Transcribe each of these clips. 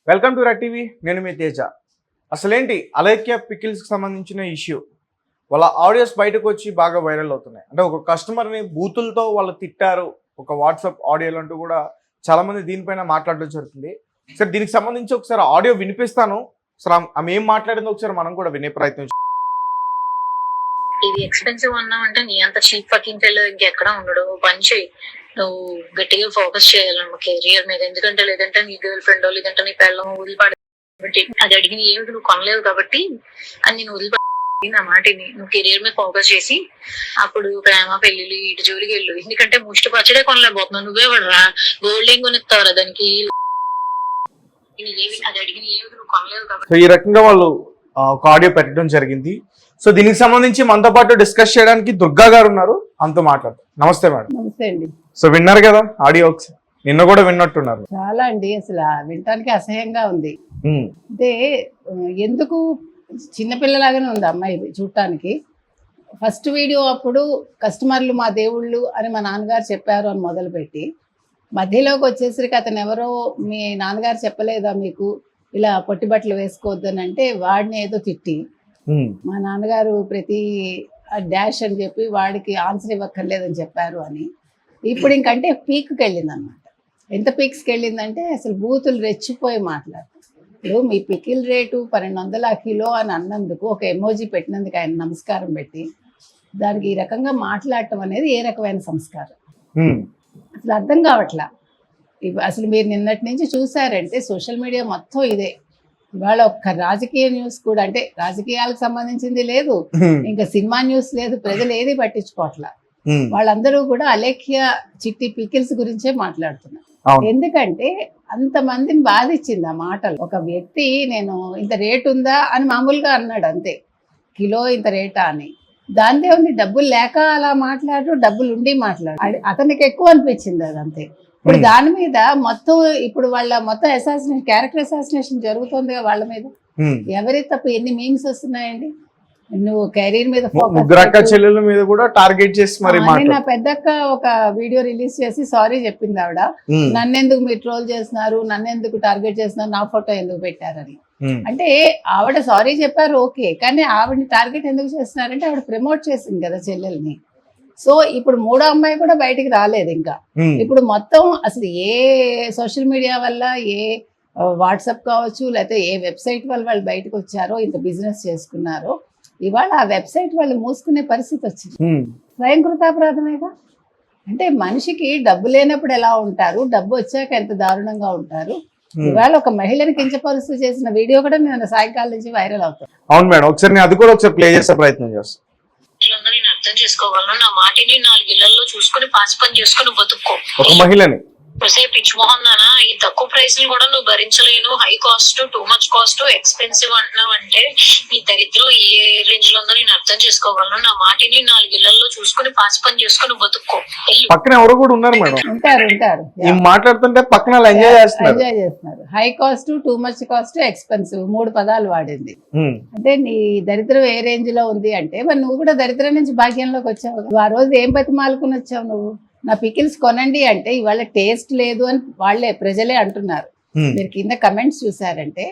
Welcome to red TV. నేను మీ తేజ. అసలేంటి అలేఖ్య పికిల్స్కి సంబంధించిన ఇష్యూ, వాళ్ళ ఆడియోస్ బయటకు వచ్చి బాగా వైరల్ అవుతున్నాయి. అంటే ఒక కస్టమర్ని బూతులతో వాళ్ళు తిట్టారు, ఒక వాట్సాప్ ఆడియోలు అంటూ కూడా చాలామంది దీనిపైన మాట్లాడడం జరుగుతుంది. సరే, దీనికి సంబంధించి ఒకసారి ఆడియో వినిపిస్తాను. సరే, ఆమె ఏం మాట్లాడిందో ఒకసారి మనం కూడా వినే ప్రయత్నం. ఇది ఎక్స్పెన్సివ్ అన్నావంటే నీ అంత చీప్ ఫకింగ్ ఫెల్లో ఇంకెక్కడ ఉండడు. పని చేయి, నువ్వు గట్టిగా ఫోకస్ చేయాలి కెరియర్ మీద. ఎందుకంటే లేదంటే నీ గర్ల్ ఫ్రెండ్ లేదంటే నీ పిల్లలు వదిలిపడి అది అడిగిన ఏమిటి నువ్వు కొనలేవు కాబట్టి అని నేను వదిలిపడి నా మాటిని నువ్వు కెరియర్ మీద ఫోకస్ చేసి అప్పుడు ప్రేమ పెళ్లి ఇటు జోలికి వెళ్ళు. ఎందుకంటే ముష్టి పచ్చడే కొనలేకపోతున్నావు. నువ్వే పడరా గోల్డింగ్ కొనిస్తావురా దానికి. అది అడిగిన ఏమిటి నువ్వు కొనలేవు కాబట్టి ఈ రకంగా వాళ్ళు ఒక ఆడియో పెట్టడం జరిగింది. సో దీనికి సంబంధించి మనతో పాటు డిస్కస్ చేయడానికి దుర్గా గారు ఉన్నారు, అంతా మాట్లాడతారు. నమస్తే మేడం. నమస్తే అండి. సో విన్నారు కదా ఆడియో, నిన్న కూడా విన్నట్టున్నారు. చాలా అండి, అసలు వినటానికి అసహ్యంగా ఉంది. అంటే ఎందుకు చిన్నపిల్లలాగానే ఉంది అమ్మాయి చూడటానికి. ఫస్ట్ వీడియో అప్పుడు కస్టమర్లు మా దేవుళ్ళు అని మా నాన్నగారు చెప్పారు అని మొదలుపెట్టి మధ్యలోకి వచ్చేసరికి అతను ఎవరో మీ నాన్నగారు చెప్పలేదా మీకు ఇలా పొట్టి బట్టలు వేసుకోవద్దని అంటే వాడిని ఏదో తిట్టి మా నాన్నగారు ప్రతి డాష్ అని చెప్పి వాడికి ఆన్సర్ ఇవ్వక్కర్లేదని చెప్పారు అని. ఇప్పుడు ఇంకంటే పీక్కి వెళ్ళింది అనమాట. ఎంత పీక్స్కి వెళ్ళిందంటే అసలు బూతులు రెచ్చిపోయి మాట్లాడుతారు. ఇప్పుడు మీ పికిల్ రేటు 1200 కిలో అని అన్నందుకు ఒక ఎమోజీ పెట్టినందుకు ఆయన నమస్కారం పెట్టి దానికి ఈ రకంగా మాట్లాడటం అనేది ఏ రకమైన సంస్కారం అసలు అర్థం కావట్లా. అసలు మీరు నిన్నటి నుంచి చూసారంటే సోషల్ మీడియా మొత్తం ఇదే. ఇవాళ ఒక్క రాజకీయ న్యూస్ కూడా, అంటే రాజకీయాలకు సంబంధించింది లేదు, ఇంకా సినిమా న్యూస్ లేదు, ప్రజలు ఏది పట్టించుకోవట్లా. వాళ్ళందరూ కూడా అలేఖ్య చిట్టి పికిల్స్ గురించే మాట్లాడుతున్నారు. ఎందుకంటే అంతమందిని బాధించింది ఆ మాటలు. ఒక వ్యక్తి నేను ఇంత రేటు ఉందా అని మామూలుగా అన్నాడు అంతే, కిలో ఇంత రేటా అని. దానిదే ఉంది, డబ్బులు లేక అలా మాట్లాడు, డబ్బులు ఉండి మాట్లాడు, అతనికి ఎక్కువ అనిపించింది అది అంతే. ఇప్పుడు దాని మీద మొత్తం ఇప్పుడు వాళ్ళ మొత్తం అసాసినేషన్, క్యారెక్టర్ అసాసినేషన్ జరుగుతుంది వాళ్ళ మీద. ఎవరి తప్పు? ఎన్ని మీమ్స్ వస్తున్నాయండి. నువ్వు కెరీర్ మీద చెల్లెల మీద కూడా టార్గెట్ చేసి మరి నా పెద్దక్క ఒక వీడియో రిలీజ్ చేసి సారీ చెప్పింది ఆవిడ. నన్నెందుకు మీరు ట్రోల్ చేస్తున్నారు, నన్నెందుకు టార్గెట్ చేస్తున్నారు, నా ఫోటో ఎందుకు పెట్టారని. అంటే ఆవిడ సారీ చెప్పారు ఓకే, కానీ ఆవిడని టార్గెట్ ఎందుకు చేస్తున్నారంటే ఆవిడ ప్రమోట్ చేసింది కదా చెల్లెల్ని. సో ఇప్పుడు మూడో అమ్మాయి కూడా బయటికి రాలేదు ఇంకా. ఇప్పుడు మొత్తం అసలు ఏ సోషల్ మీడియా వల్ల, ఏ వాట్సాప్ కావచ్చు లేకపోతే ఏ వెబ్సైట్ వల్ల వాళ్ళు బయటకు వచ్చారో, ఇంత బిజినెస్ చేసుకున్నారో, ఇవాళ ఆ వెబ్సైట్ వాళ్ళు మూసుకునే పరిస్థితి వచ్చింది. స్వయం కృతాపరాధమేగా. అంటే మనిషికి డబ్బు లేనప్పుడు ఎలా ఉంటారు, డబ్బు వచ్చాక ఎంత దారుణంగా ఉంటారు. ఇవాళ ఒక మహిళని కించపరుస్తూ చేసిన వీడియో కూడా నేను సాయంకాలం నుంచి వైరల్ అవుతాను. అవును మేడం, ఒకసారి అది కూడా ఒకసారి ప్లే చేసే ప్రయత్నం చేస్తాను. అర్థం చేసుకోగలను. నా మాటిని 4 ఇళ్లలో చూసుకుని పాచి పని చేసుకుని బతుక్కో. ఒక మహిళని పిచ్చి మొహన్ నానా, ఈ తక్కువ ప్రైస్ ని కూడా నువ్వు భరించలేను, high cost, too much cost, expensive అంటున్నావు అంటే ఈ దరిద్రం ఏ రేంజ్ లో ఉందో నేను అర్థం చేసుకోగలను. నా మాటిని 4 ఇళ్లలో చూసుకుని పాచి పని చేసుకుని బతుక్కో. పక్కన ఎవరు కూడా ఉన్నారు మేడం, ఉంటారు మాట్లాడుతుంటే పక్కన ఎంజాయ్ చేస్తున్నారు. High cost, too much cost, expensive 3 పదాలు వాడింది. అంటే నీ దరిద్రం ఏ రేంజ్ లో ఉంది అంటే మరి నువ్వు కూడా దరిద్రం నుంచి భాగ్యంలోకి వచ్చావు. ఆ రోజు ఏం బతిమాలుకుని వచ్చావు నువ్వు? నా పికిల్స్ కొనండి అంటే ఇవాళ టేస్ట్ లేదు అని వాళ్ళే ప్రజలే అంటున్నారు. మీరు కింద కమెంట్స్ చూసారంటే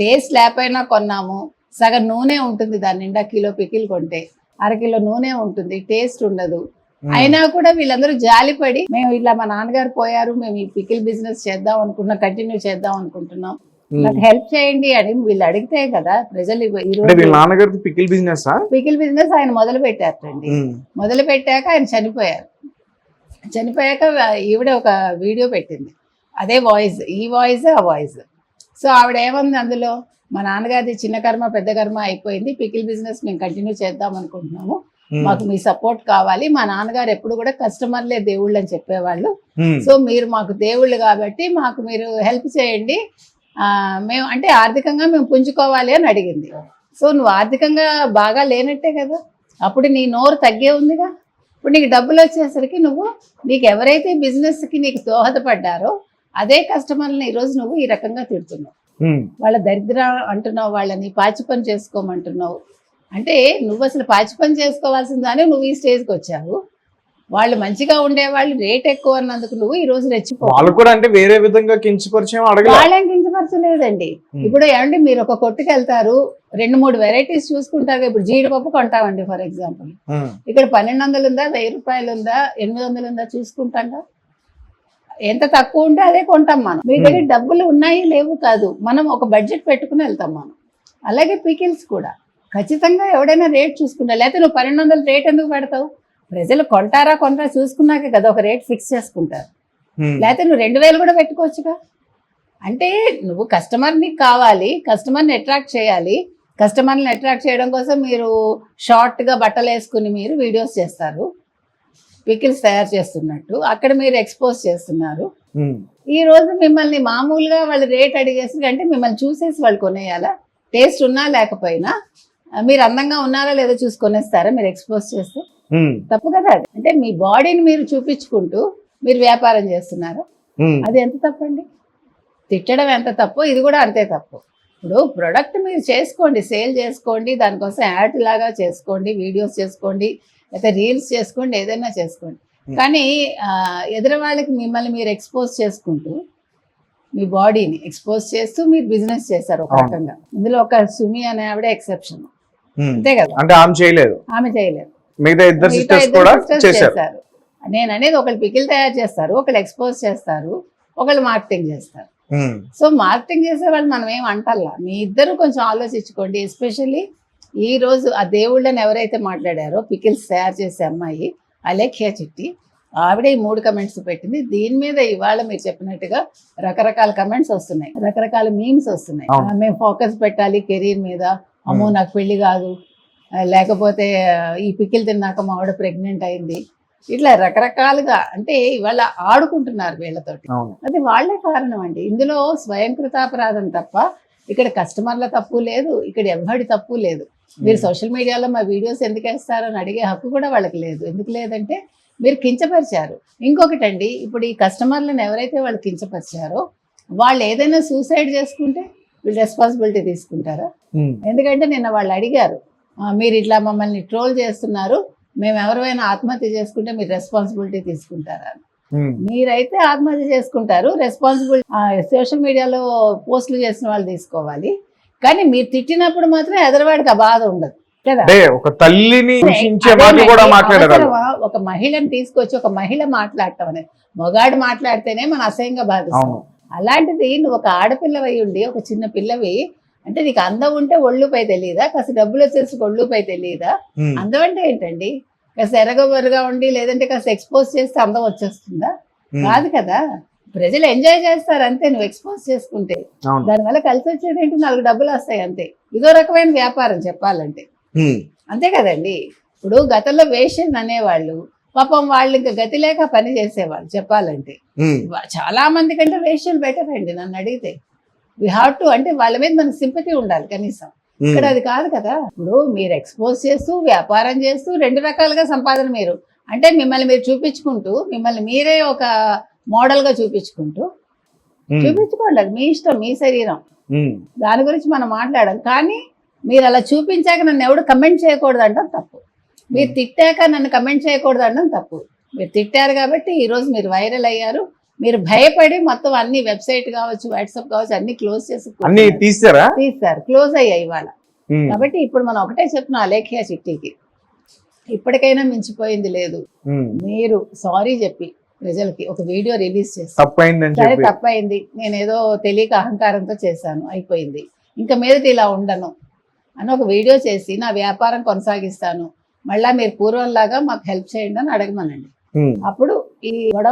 టేస్ట్ లేకపోయినా కొన్నాము, సగం నూనె ఉంటుంది దాని నిండా, కిలో పికిల్ కొంటే 1/2 కిలో నూనె ఉంటుంది, టేస్ట్ ఉండదు. అయినా కూడా వీళ్ళందరూ జాలిపడి మేము ఇలా మా నాన్నగారు పోయారు, మేము ఈ పికిల్ బిజినెస్ చేద్దాం అనుకుంటున్నాం, కంటిన్యూ చేద్దాం అనుకుంటున్నాం, నాకు హెల్ప్ చేయండి అని వీళ్ళు అడిగితే కదా ప్రజలు. పికిల్ బిజినెస్ ఆయన మొదలు పెట్టారండి. మొదలు పెట్టాక ఆయన చనిపోయాక ఈవిడ ఒక వీడియో పెట్టింది, అదే వాయిస్, ఈ వాయిస్ ఆ వాయిస్. సో ఆవిడ ఏమంది అందులో, మా నాన్నగారిది చిన్న కర్మ పెద్ద కర్మ అయిపోయింది, పికిల్ బిజినెస్ మేము కంటిన్యూ చేద్దాం అనుకుంటున్నాము, మాకు మీ సపోర్ట్ కావాలి. మా నాన్నగారు ఎప్పుడు కూడా కస్టమర్లే దేవుళ్ళు అని చెప్పేవాళ్ళు, సో మీరు మాకు దేవుళ్ళు కాబట్టి మాకు మీరు హెల్ప్ చేయండి, మేము అంటే ఆర్థికంగా మేము పుంజుకోవాలి అని అడిగింది. సో నువ్వు ఆర్థికంగా బాగా లేనట్టే కదా, అప్పుడు నీ నోరు తగ్గే ఉందిగా. ఇప్పుడు నీకు డబ్బులు వచ్చేసరికి నీకు ఎవరైతే బిజినెస్కి నీకు దోహదపడ్డారో అదే కస్టమర్ని ఈరోజు నువ్వు ఈ రకంగా తిడుతున్నావు. వాళ్ళ దరిద్ర అంటున్నావు, వాళ్ళని పాచి పని చేసుకోమంటున్నావు. అంటే నువ్వు అసలు పాచి పని చేసుకోవాల్సిందానే నువ్వు ఈ స్టేజ్కి వచ్చావు. వాళ్ళు మంచిగా ఉండేవాళ్ళు రేట్ ఎక్కువ అన్నందుకు నువ్వు ఈ రోజు రెచ్చిపో. వాళ్ళు కూడా అంటే వేరే విధంగా కించపరిచయం అడగలేదు. వాళ్ళేం కించపరిచారు? అవసరం లేదండి. ఇప్పుడు ఏమండి మీరు ఒక కొట్టుకు వెళ్తారు, 2-3 వెరైటీస్ చూసుకుంటారు. ఇప్పుడు జీడిపప్పు కొంటామండి ఫర్ ఎగ్జాంపుల్, ఇక్కడ 1200 ఉందా, 1000 రూపాయలు ఉందా, 800 ఉందా చూసుకుంటాంగా. ఎంత తక్కువ ఉంటే అదే కొంటాం మనం. మీ దగ్గర డబ్బులు ఉన్నాయి లేవు కాదు, మనం ఒక బడ్జెట్ పెట్టుకుని వెళ్తాం మనం. అలాగే పికిల్స్ కూడా ఖచ్చితంగా ఎవడైనా రేట్ చూసుకుంటా. లేకపోతే నువ్వు 1200 రేట్ ఎందుకు పెడతావు? ప్రజలు కొంటారా కొనరా చూసుకున్నాకే కదా ఒక రేట్ ఫిక్స్ చేసుకుంటారు. లేకపోతే నువ్వు 2000 కూడా పెట్టుకోవచ్చుగా. అంటే నువ్వు కస్టమర్ని కావాలి, కస్టమర్ని అట్రాక్ట్ చేయాలి. కస్టమర్ని అట్రాక్ట్ చేయడం కోసం మీరు షార్ట్గా బట్టలు వేసుకుని మీరు వీడియోస్ చేస్తారు, పికిల్స్ తయారు చేస్తున్నట్టు అక్కడ మీరు ఎక్స్పోజ్ చేస్తున్నారు. ఈ రోజు మిమ్మల్ని మామూలుగా వాళ్ళు రేట్ అడిగేసి అంటే మిమ్మల్ని చూసేసి వాళ్ళు కొనేయాలా? టేస్ట్ ఉన్నా లేకపోయినా మీరు అందంగా ఉన్నారా లేదో చూసుకొనేస్తారా మీరు ఎక్స్పోజ్ చేస్తే? తప్పు కదా అది. అంటే మీ బాడీని మీరు చూపించుకుంటూ మీరు వ్యాపారం చేస్తున్నారు, అది ఎంత తప్పండి? తిట్టడం ఎంత తప్పు, ఇది కూడా అంతే తప్పు. ఇప్పుడు ప్రొడక్ట్ మీరు చేసుకోండి, సేల్ చేసుకోండి, దానికోసం యాడ్ లాగా చేసుకోండి, వీడియోస్ చేసుకోండి, లేకపోతే రీల్స్ చేసుకోండి, ఏదైనా చేసుకోండి. కానీ ఎదురు వాళ్ళకి మిమ్మల్ని మీరు ఎక్స్పోజ్ చేసుకుంటూ మీ బాడీని ఎక్స్పోజ్ చేస్తూ మీరు బిజినెస్ చేశారు ఒక రకంగా. ఇందులో ఒక సుమి అనే ఆవిడ ఎక్సెప్షన్, అంతే కదా. అంటే ఆమె చేయలేదు, మిగతా ఇద్దరు సిస్టర్స్ కూడా చేశారు. నేను అనేది ఒకళ్ళు పికిల్ తయారు చేస్తారు, ఒకళ్ళు ఎక్స్పోజ్ చేస్తారు, ఒకళ్ళు మార్కెటింగ్ చేస్తారు. సో మార్కెటింగ్ చేసే వాళ్ళు మనం ఏం అంటల్లా. మీ ఇద్దరు కొంచెం ఆలోచించుకోండి. ఎస్పెషల్లీ ఈ రోజు ఆ దేవుళ్ళని ఎవరైతే మాట్లాడారో పికిల్స్ తయారు చేసే అమ్మాయి అలేఖ్య చిట్టి, ఆవిడ ఈ 3 కమెంట్స్ పెట్టింది. దీని మీద ఇవాళ మీరు చెప్పినట్టుగా రకరకాల కమెంట్స్ వస్తున్నాయి, రకరకాల మీమ్స్ వస్తున్నాయి. మేము ఫోకస్ పెట్టాలి కెరీర్ మీద, అమ్మో నాకు పెళ్లి కాదు, లేకపోతే ఈ పికిల్ తిన్నాక మా ఆవిడ ప్రెగ్నెంట్ అయింది, ఇట్లా రకరకాలుగా. అంటే ఇవాళ ఆడుకుంటున్నారు వీళ్ళతోటి. అది వాళ్లే కారణం అండి. ఇందులో స్వయంకృతాపరాధం తప్ప ఇక్కడ కస్టమర్ల తప్పు లేదు, ఇక్కడ ఎవరి తప్పు లేదు. మీరు సోషల్ మీడియాలో మా వీడియోస్ ఎందుకు వేస్తారని అడిగే హక్కు కూడా వాళ్ళకి లేదు. ఎందుకు లేదంటే మీరు కించపరిచారు. ఇంకొకటండి, ఇప్పుడు ఈ కస్టమర్లను ఎవరైతే వాళ్ళు కించపరిచారో వాళ్ళు ఏదైనా సూసైడ్ చేసుకుంటే వీళ్ళు రెస్పాన్సిబిలిటీ తీసుకుంటారా? ఎందుకంటే నిన్న వాళ్ళు అడిగారు, మీరు ఇట్లా మమ్మల్ని ట్రోల్ చేస్తున్నారు, మేము ఎవరైనా ఆత్మహత్య చేసుకుంటే మీరు రెస్పాన్సిబిలిటీ తీసుకుంటారా? మీరైతే ఆత్మహత్య చేసుకుంటారు, రెస్పాన్సిబిలిటీ సోషల్ మీడియాలో పోస్టులు చేసిన వాళ్ళు తీసుకోవాలి. కానీ మీరు తిట్టినప్పుడు మాత్రం ఎదరవాడికి ఆ బాధ ఉండదు కదా. ఒక తల్లిని ఒక మహిళని తీసుకొచ్చి ఒక మహిళ మాట్లాడటం అనేది, మగాడు మాట్లాడితేనే మన అసహ్యంగా బాధిస్తాం. అలాంటిది నువ్వు ఒక ఆడపిల్లవై ఉండి ఒక చిన్న పిల్లవి అంటే నీకు అందం ఉంటే ఒళ్ళుపై తెలియదా? కాస్త డబ్బులు వచ్చేసి ఒళ్ళుపై తెలియదా? అందం అంటే ఏంటండి? కాస్త ఎరగబొరగా ఉండి లేదంటే కాస్త ఎక్స్పోజ్ చేస్తే అందం వచ్చేస్తుందా? కాదు కదా. ప్రజలు ఎంజాయ్ చేస్తారు అంతే, నువ్వు ఎక్స్పోజ్ చేసుకుంటే. దానివల్ల కలిసి వచ్చేది ఏంటి? 4 డబ్బులు వస్తాయి అంతే. ఇదో రకమైన వ్యాపారం చెప్పాలంటే, అంతే కదండి. ఇప్పుడు గతంలో వేషన్ అనేవాళ్ళు పాపం వాళ్ళు ఇంకా గతి లేక పని చేసేవాళ్ళు చెప్పాలంటే. చాలా మంది కంటే వేషన్లు బెటర్ అండి నన్ను అడిగితే. వి హ్యావ్ టు, అంటే వాళ్ళ మీద మనకు సింపతి ఉండాలి కనీసం. ఇక్కడ అది కాదు కదా. ఇప్పుడు మీరు ఎక్స్పోజ్ చేస్తూ వ్యాపారం చేస్తూ 2 రకాలుగా సంపాదన మీరు, అంటే మిమ్మల్ని మీరు చూపించుకుంటూ, మిమ్మల్ని మీరే ఒక మోడల్ గా చూపించుకుంటూ చూపించుకోండి, అది మీ ఇష్టం, మీ శరీరం, దాని గురించి మనం మాట్లాడడం. కానీ మీరు అలా చూపించాక నన్ను ఎవడు కమెంట్ చేయకూడదు అంటాం తప్పు. మీరు తిట్టాక నన్ను కమెంట్ చేయకూడదు అంటాం తప్పు. మీరు తిట్టారు కాబట్టి ఈరోజు మీరు వైరల్ అయ్యారు. మీరు భయపడి మొత్తం అన్ని వెబ్సైట్ కావచ్చు, వాట్సాప్ కావచ్చు అన్ని క్లోజ్ చేసి తీస్తారు, క్లోజ్ అయ్యాయి ఇవాళ. కాబట్టి ఇప్పుడు మనం ఒకటే చెప్తున్నాం అలేఖ్య చిట్టికి, ఇప్పటికైనా మించిపోయింది లేదు. మీరు సారీ చెప్పి ప్రజలకి ఒక వీడియో రిలీజ్ చేస్తాను, సరే తప్పైంది, నేనేదో తెలియక అహంకారంతో చేశాను, అయిపోయింది, ఇంకా మీదట ఇలా ఉండను అని ఒక వీడియో చేసి నా వ్యాపారం కొనసాగిస్తాను, మళ్ళా మీరు పూర్వంలాగా మాకు హెల్ప్ చేయండి అని అడగమనండి. అప్పుడు ఈ గొడవ